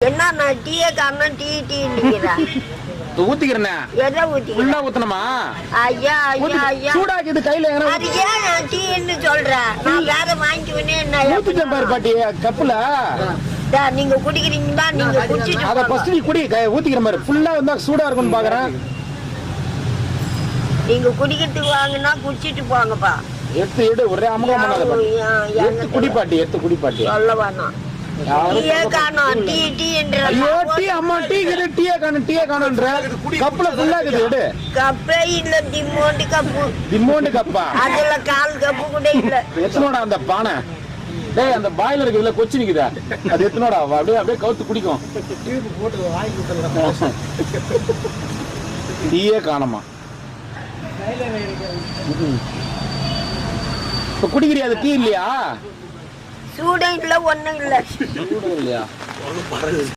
என்ன நான் டீயே காரணம் டீ டீங்கிறேன். ஊத்திக்கிறேன். எதை ஊத்திக்கிறேன்? ஃபுல்லா ஊத்தணுமா? ஐயா ஐயா ஐயா சூடாக்கிது கையில. அது ஏன் நான் டீன்னு சொல்றேன்? நான் வேற வாங்கிக்குவேனே. என்ன ஊத்திட்டேன் பாரு பாட்டி கப்புல. நீங்க குடிக்கிறீங்களா? நீங்க குடிச்சிட்டு அத ஃபர்ஸ்ட் நீ குடி. ஊத்திக்கிற மாதிரி ஃபுல்லா வந்தா சூடா இருக்கும்னு பாக்குறேன். நீங்க குடிக்கிறதுக்கு வாங்கினா குடிச்சிட்டு போங்கப்பா. எடு ஒரே அமகம் பண்ணாத பாட்டி. எடுத்து குடி பாட்டி, எடுத்து குடி பாட்டி. சொல்ல வேணாம். டீயே காணோம். டீ டீ என்ற. ஐயோ டீ அம்மா டீ கிட்ட டீயே காணோம், டீயே காணோம்ன்ற. கப்புல ஃபுல்லா இருக்குது. எடு. கப்பே இல்ல, திம்மோண்டு கப்பு. திம்மோண்டு கப்பா? அதுல கால் கப்பு கூட இல்ல. எத்தனோட அந்த பானை? டேய் அந்த பாய்லர் இருக்குல்ல கொச்சி நிக்குதா? அது எத்தனோடா? அப்படியே அப்படியே கவுத்து குடிக்கும். டீயே காணோமா? இப்ப குடிக்கிறியா? அது டீ இல்லையா? சூடும் இல்ல, ஒண்ணும் இல்ல. சூடும் இல்லையா?